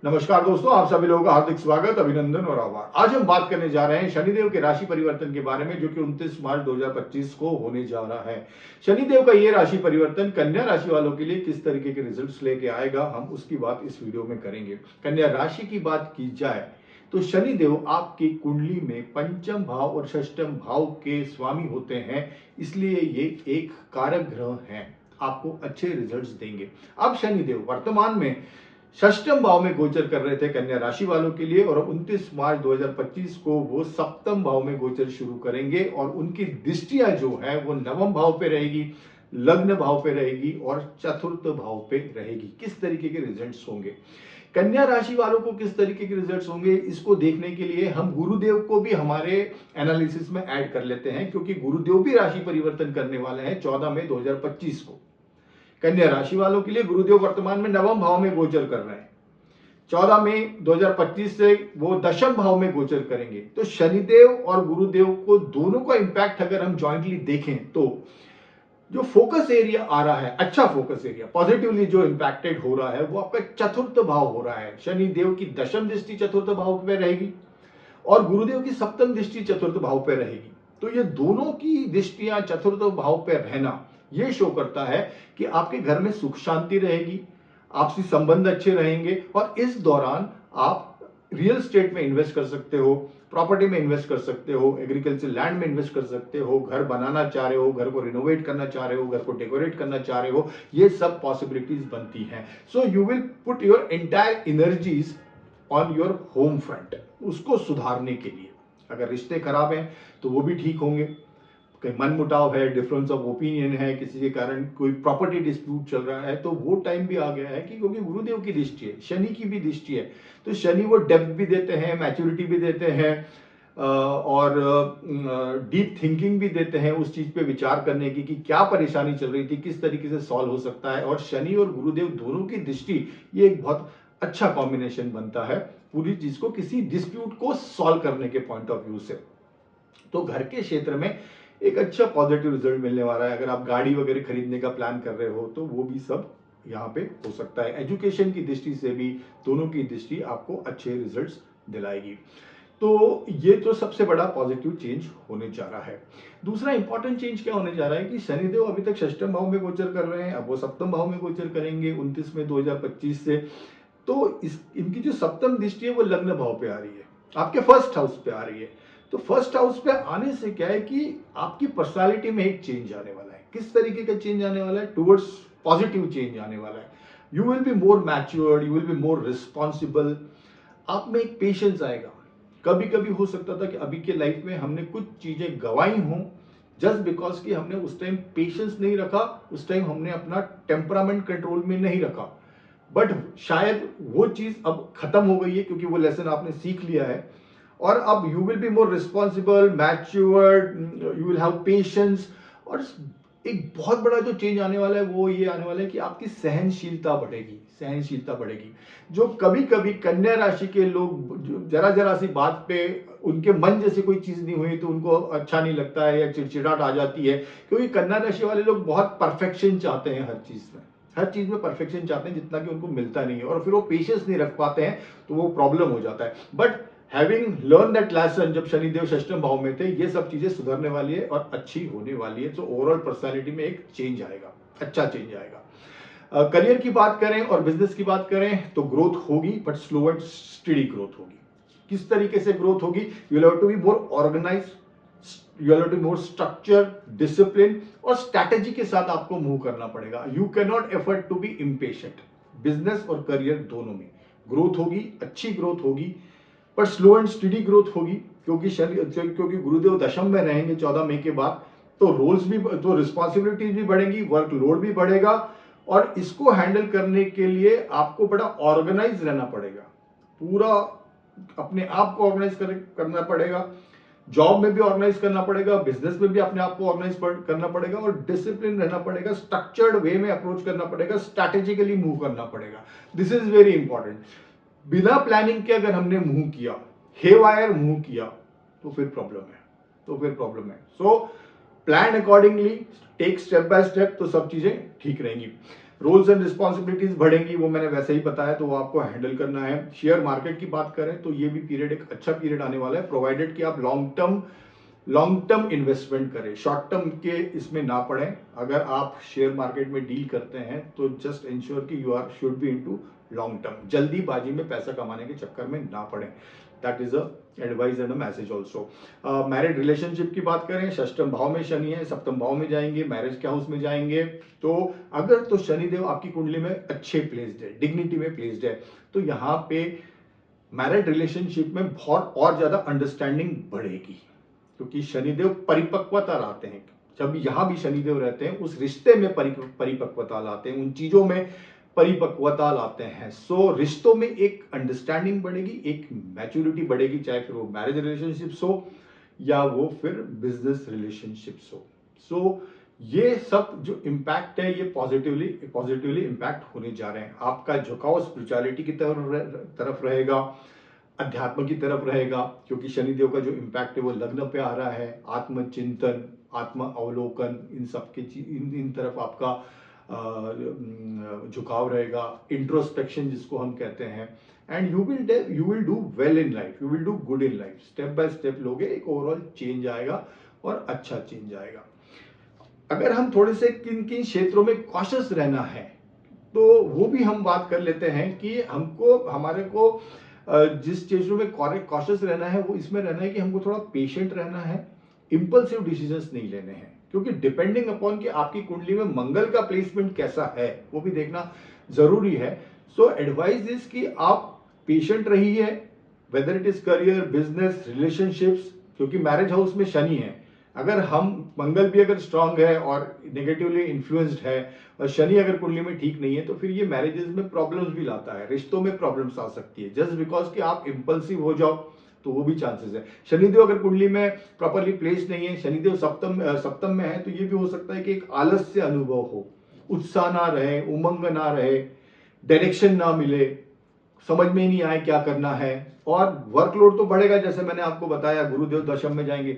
नमस्कार दोस्तों, आप सभी लोगों का हार्दिक स्वागत, अभिनंदन और आभार। आज हम बात करने जा रहे हैं शनिदेव के राशि परिवर्तन के बारे में, जो कि 29 मार्च 2025 को होने जा रहा है। शनिदेव का ये राशि परिवर्तन कन्या राशि वालों के लिए किस तरीके के रिजल्ट्स लेके आएगा, हम उसकी बात इस वीडियो में करेंगे। कन्या राशि की बात की जाए तो शनिदेव आपकी कुंडली में पंचम भाव और षष्टम भाव के स्वामी होते हैं, इसलिए ये एक कारक ग्रह हैं, आपको अच्छे रिजल्ट्स देंगे। अब शनिदेव वर्तमान में षष्टम भाव में गोचर कर रहे थे कन्या राशि वालों के लिए, और 29 मार्च 2025 को वो सप्तम भाव में गोचर शुरू करेंगे और उनकी दृष्टियां जो है वो नवम भाव पे रहेगी, लग्न भाव पे रहेगी और चतुर्थ भाव पे रहेगी। किस तरीके के रिजल्ट्स होंगे कन्या राशि वालों को, किस तरीके के रिजल्ट्स होंगे, इसको देखने के लिए हम गुरुदेव को भी हमारे एनालिसिस में ऐड कर लेते हैं, क्योंकि गुरुदेव भी राशि परिवर्तन करने वाले हैं 14 मई 2025 को। कन्या राशि वालों के लिए गुरुदेव वर्तमान में नवम भाव में गोचर कर रहे हैं। 14 मई 2025 से वो दशम भाव में गोचर करेंगे। तो शनिदेव और गुरुदेव को दोनों का इंपैक्ट अगर हम जॉइंटली देखें तो जो फोकस एरिया आ रहा है, अच्छा फोकस एरिया पॉजिटिवली जो इंपैक्टेड हो रहा है, वो आपका चतुर्थ भाव हो रहा है। शनिदेव की दशम दृष्टि चतुर्थ भाव पे रहेगी और गुरुदेव की सप्तम दृष्टि चतुर्थ भाव पे रहेगी। तो ये दोनों की दृष्टियां चतुर्थ भाव पे रहना ये शो करता है कि आपके घर में सुख शांति रहेगी, आपसी संबंध अच्छे रहेंगे और इस दौरान आप रियल स्टेट में इन्वेस्ट कर सकते हो, प्रॉपर्टी में इन्वेस्ट कर सकते हो, एग्रीकल्चर लैंड में इन्वेस्ट कर सकते हो, घर बनाना चाह रहे हो, घर को रिनोवेट करना चाह रहे हो, घर को डेकोरेट करना चाह रहे हो, ये सब पॉसिबिलिटीज बनती हैं। So you will put your entire energies on your home front, उसको सुधारने के लिए। अगर रिश्ते खराब हैं तो वो भी ठीक होंगे, कहीं मन मुटाव है, डिफरेंस ऑफ ओपिनियन है, किसी के कारण कोई प्रॉपर्टी डिस्प्यूट चल रहा है, तो वो टाइम भी आ गया है कि क्योंकि गुरुदेव की दृष्टि है, शनि की भी दृष्टि है, तो शनि वो डेप्थ भी देते हैं, मैच्योरिटी भी देते हैं और डीप थिंकिंग भी देते हैं उस चीज पे विचार करने की कि क्या परेशानी चल रही थी, किस तरीके से सॉल्व हो सकता है। और शनि और गुरुदेव दोनों की दृष्टि, ये एक बहुत अच्छा कॉम्बिनेशन बनता है पूरी चीज को, किसी डिस्प्यूट को सॉल्व करने के पॉइंट ऑफ व्यू से। तो घर के क्षेत्र में एक अच्छा पॉजिटिव रिजल्ट मिलने वाला है। अगर आप गाड़ी वगैरह खरीदने का प्लान कर रहे हो तो वो भी सब यहाँ पे हो सकता है। एजुकेशन की दृष्टि से भी दोनों की दृष्टि आपको अच्छे रिजल्ट्स दिलाएगी। तो ये तो सबसे बड़ा पॉजिटिव चेंज होने जा रहा है। दूसरा इंपॉर्टेंट चेंज क्या होने जा रहा है कि शनिदेव अभी तक षष्टम भाव में गोचर कर रहे हैं, अब वो सप्तम भाव में गोचर करेंगे 29 मई 2025 से। तो इनकी जो सप्तम दृष्टि है वो लग्न भाव पे आ रही है, आपके फर्स्ट हाउस पे आ रही है। तो फर्स्ट हाउस पे आने से क्या है कि आपकी पर्सनालिटी में एक चेंज आने वाला है। किस तरीके का चेंज आने वाला है? टुवर्ड्स पॉजिटिव चेंज आने वाला है। You will be more matured, you will be more responsible, आप में एक पेशेंस आएगा। कभी कभी हो सकता था कि अभी के लाइफ में हमने कुछ चीजें गंवाई हों जस्ट बिकॉज कि हमने उस टाइम पेशेंस नहीं रखा, उस टाइम हमने अपना टेम्परामेंट कंट्रोल में नहीं रखा। बट शायद वो चीज अब खत्म हो गई है, क्योंकि वो लेसन आपने सीख लिया है और अब you will be more responsible, matured, you will have patience. और एक बहुत बड़ा जो चेंज आने वाला है वो ये आने वाला है कि आपकी सहनशीलता बढ़ेगी, सहनशीलता बढ़ेगी। जो कभी कभी कन्या राशि के लोग जरा जरा सी बात पे उनके मन जैसे कोई चीज नहीं हुई तो उनको अच्छा नहीं लगता है या चिड़चिड़ाहट आ जाती है, क्योंकि कन्या राशि वाले लोग बहुत परफेक्शन चाहते हैं हर चीज में, हर चीज में परफेक्शन चाहते हैं जितना कि उनको मिलता नहीं है, और फिर वो पेशेंस नहीं रख पाते हैं तो वो प्रॉब्लम हो जाता है। But having learn that lesson, जब शनिदेव षष्टम भाव में थे, ये सब चीजें सुधरने वाली है और अच्छी होने वाली है। तो ओवरऑल पर्सनालिटी में एक चेंज आएगा, अच्छा चेंज आएगा। करियर की बात करें और बिजनेस की बात करें तो ग्रोथ होगी, but slow and steady growth होगी। किस तरीके से ग्रोथ होगी? You will have to be more organized, you have to be more structure, discipline और स्ट्रैटेजी के साथ आपको मूव करना पड़ेगा। You can not afford to be impatient. Business और करियर दोनों में ग्रोथ होगी, अच्छी ग्रोथ होगी, पर स्लो एंड स्टडी ग्रोथ होगी, क्योंकि गुरुदेव दशम में रहेंगे 14 मई के बाद। तो रोल्स भी, तो रिस्पॉन्सिबिलिटीज भी बढ़ेंगी, वर्कलोड भी बढ़ेगा, और इसको हैंडल करने के लिए आपको बड़ा ऑर्गेनाइज रहना पड़ेगा, पूरा अपने आप को ऑर्गेनाइज करना पड़ेगा। जॉब में भी ऑर्गेनाइज करना पड़ेगा, बिजनेस में भी अपने आप को ऑर्गेनाइज करना पड़ेगा, और डिसिप्लिन रहना पड़ेगा, स्ट्रक्चर्ड वे में अप्रोच करना पड़ेगा, स्ट्रैटेजिकली मूव करना पड़ेगा। This is very important. बिना प्लानिंग के अगर हमने मूव किया, हेवायर मूव किया, तो फिर प्रॉब्लम है, तो फिर प्रॉब्लम है। So plan accordingly, take step by step, तो सब चीजें ठीक रहेंगी। रोल्स एंड रिस्पॉन्सिबिलिटीज बढ़ेंगी, वो मैंने वैसे ही बताया, तो वो आपको हैंडल करना है। शेयर मार्केट की बात करें तो ये भी पीरियड एक अच्छा पीरियड आने वाला है, प्रोवाइडेड कि आप लॉन्ग टर्म इन्वेस्टमेंट करें, शॉर्ट टर्म के इसमें ना पड़े। अगर आप शेयर मार्केट में डील करते हैं तो जस्ट इंश्योर कि you are should be into long term, जल्दीबाजी में पैसा कमाने के चक्कर में ना पड़े। That is a advice and a message also. Married relationship की बात करें, षष्टम भाव में शनि है, सप्तम भाव में जाएंगे, मैरिज के हाउस में जाएंगे, तो अगर तो शनिदेव आपकी कुंडली में अच्छे प्लेस्ड है, डिग्निटी में प्लेस्ड है, तो यहाँ पे मैरिड रिलेशनशिप में बहुत और ज्यादा अंडरस्टैंडिंग बढ़ेगी, क्योंकि शनिदेव परिपक्वता लाते हैं। जब यहां भी शनिदेव रहते हैं उस रिश्ते में परिपक्वता लाते हैं, उन चीजों में परिपक्वता लाते हैं। सो रिश्तों में एक अंडरस्टैंडिंग बढ़ेगी, एक मैच्योरिटी बढ़ेगी, चाहे फिर वो मैरिज रिलेशनशिप्स हो या वो फिर बिजनेस रिलेशनशिप्स हो। सो ये सब जो इम्पैक्ट है ये पॉजिटिवली इम्पैक्ट होने जा रहे हैं। आपका झुकाव स्पिरिचुअलिटी की तरफ रहेगा, अध्यात्म की तरफ रहेगा, क्योंकि शनिदेव का जो इम्पैक्ट है वो लग्न पे आ रहा है। आत्मचिंतन, आत्म अवलोकन, इन सब के इन तरफ आपका झुकाव रहेगा, इंट्रोस्पेक्शन जिसको हम कहते हैं। And you will do well in life, you will do good in life. Step by step लोगे, एक ओवरऑल चेंज आएगा और अच्छा चेंज आएगा। अगर हम थोड़े से किन किन क्षेत्रों में कॉशियस रहना है तो वो भी हम बात कर लेते हैं कि हमारे को जिस चीजों में कॉशियस रहना है वो इसमें रहना है कि हमको थोड़ा पेशेंट रहना है, इंपल्सिव डिसीजंस नहीं लेने हैं, क्योंकि डिपेंडिंग अपॉन कि आपकी कुंडली में मंगल का प्लेसमेंट कैसा है वो भी देखना जरूरी है। सो एडवाइस इज कि आप पेशेंट रहिए, whether it is career, business, relationships, क्योंकि मैरिज हाउस में शनि है। अगर हम मंगल भी अगर स्ट्रांग है और नेगेटिवली इन्फ्लुएंस्ड है और शनि अगर कुंडली में ठीक नहीं है तो फिर ये मैरिजेस में प्रॉब्लम्स भी लाता है, रिश्तों में प्रॉब्लम्स आ सकती है, जस्ट बिकॉज कि आप इंपल्सिव हो जाओ, तो वो भी चांसेस है। शनिदेव अगर कुंडली में प्रॉपरली प्लेस नहीं है, शनिदेव सप्तम में है, तो ये भी हो सकता है कि एक आलस्य अनुभव हो, उत्साह ना रहे, उमंग ना रहे, डायरेक्शन ना मिले, समझ में ही नहीं आए क्या करना है। और वर्कलोड तो बढ़ेगा, जैसे मैंने आपको बताया गुरुदेव दशम में जाएंगे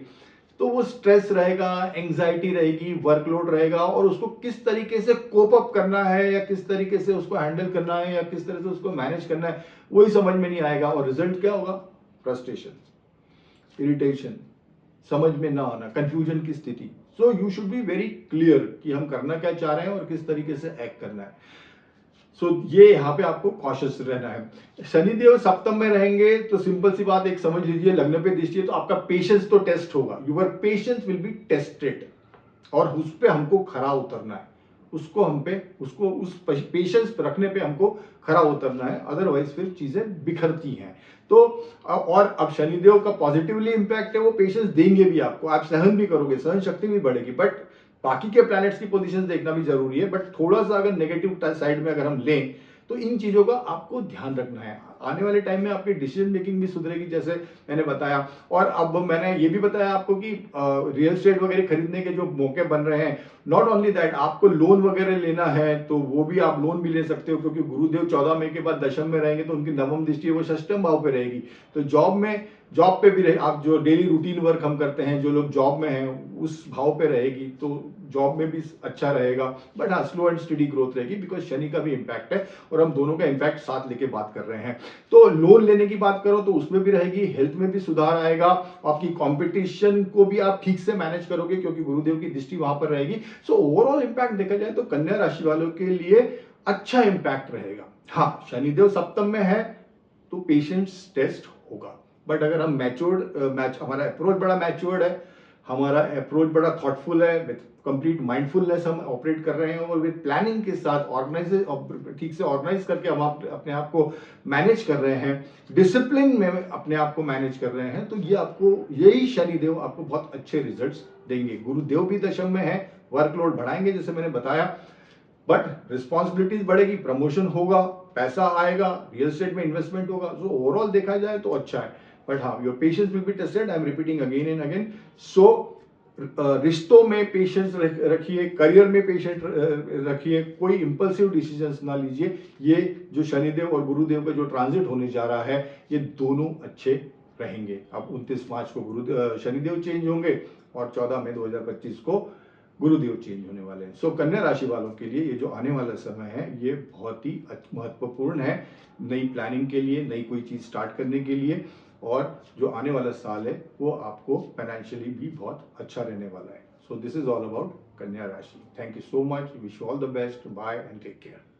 तो वो स्ट्रेस रहेगा, एंग्जाइटी रहेगी, वर्कलोड रहेगा, और उसको किस तरीके से कोप अप करना है या किस तरीके से उसको हैंडल करना है या किस तरह से उसको मैनेज करना है वही समझ में नहीं आएगा। और रिजल्ट क्या होगा? फ्रस्ट्रेशन, इरिटेशन, समझ में ना आना, कंफ्यूजन की स्थिति। So you should be very clear कि हम करना क्या चाह रहे हैं और किस तरीके से एक्ट करना है। सो ये यहाँ पे आपको कॉशियस रहना है। शनिदेव सप्तम में रहेंगे तो सिंपल सी बात एक समझ लीजिए, लग्न पे दृष्टि है तो आपका पेशेंस तो टेस्ट होगा, your patience will be tested, और उस पे हमको खरा उतरना है, उसको उस पेशेंस रखने पे हमको खरा उतरना है, अदरवाइज फिर चीजें बिखरती हैं। तो और अब शनिदेव का पॉजिटिवली इंपैक्ट है, वो पेशेंस देंगे भी आपको, आप सहन भी करोगे, सहन शक्ति भी बढ़ेगी। बट बाकी के प्लैनेट्स की पोजीशन देखना भी जरूरी है। बट थोड़ा सा अगर नेगेटिव साइड में अगर हम लें तो इन चीजों का आपको ध्यान रखना है। आने वाले टाइम में आपकी डिसीजन मेकिंग भी सुधरेगी, जैसे मैंने बताया। और अब मैंने ये भी बताया आपको कि रियल एस्टेट वगैरह खरीदने के जो मौके बन रहे हैं, नॉट ओनली दैट, आपको लोन वगैरह लेना है तो वो भी आप लोन भी ले सकते हो, क्योंकि गुरुदेव 14 मई के बाद दशम में रहेंगे तो उनकी नवम दृष्टि वो षष्टम भाव पे रहेगी। तो जॉब पे भी रहे, आप जो डेली रूटीन वर्क हम करते हैं, जो लोग जॉब में हैं उस भाव पे रहेगी, तो जॉब में भी अच्छा रहेगा। बट हाँ, स्लो एंड स्टडी ग्रोथ रहेगी, बिकॉज शनि का भी इंपैक्ट है और हम दोनों का इंपैक्ट साथ लेके बात कर रहे हैं। तो लोन लेने की बात करो तो उसमें भी रहेगी, हेल्थ में भी सुधार आएगा, आपकी कंपटीशन को भी आप ठीक से मैनेज करोगे क्योंकि गुरुदेव की दृष्टि वहां पर रहेगी। सो ओवरऑल इंपैक्ट देखा जाए तो कन्या राशि वालों के लिए अच्छा इंपैक्ट रहेगा। हाँ, शनिदेव सप्तम में है तो पेशेंस टेस्ट होगा, बट अगर हम हमारा अप्रोच बड़ा मैच्योर्ड है, हमारा अप्रोच बड़ा थॉटफुल है, विथ कंप्लीट माइंडफुलनेस हम ऑपरेट कर रहे हैं और विथ प्लानिंग के साथ ठीक से ऑर्गेनाइज करके हम अपने आप को मैनेज कर रहे हैं, डिसिप्लिन में अपने आप को मैनेज कर रहे हैं, तो यही शनिदेव आपको बहुत अच्छे रिजल्ट्स देंगे। गुरुदेव भी दशम में है, वर्कलोड बढ़ाएंगे जैसे मैंने बताया, बट रिस्पॉन्सिबिलिटीज बढ़ेगी, प्रमोशन होगा, पैसा आएगा, रियल एस्टेट में इन्वेस्टमेंट होगा। सो ओवरऑल देखा जाए तो अच्छा है। बट हाँ, your patience will be tested, I am repeating again and again. So रिश्तों में पेशेंस रखिए, करियर में पेशेंस रखिए, कोई इंपल्सिव डिसीजंस ना लीजिए। ये जो शनिदेव और गुरुदेव का जो ट्रांजिट होने जा रहा है ये दोनों अच्छे रहेंगे। अब 29 मार्च को शनिदेव चेंज होंगे और 14 मई 2025 को गुरुदेव चेंज होने वाले हैं। सो कन्या राशि वालों के लिए ये जो आने वाला समय है ये बहुत ही महत्वपूर्ण है, नई प्लानिंग के लिए, नई कोई चीज़ स्टार्ट करने के लिए। और जो आने वाला साल है वो आपको फाइनेंशियली भी बहुत अच्छा रहने वाला है। So this is all about कन्या राशि। Thank you so much, wish you all the best, bye and take care.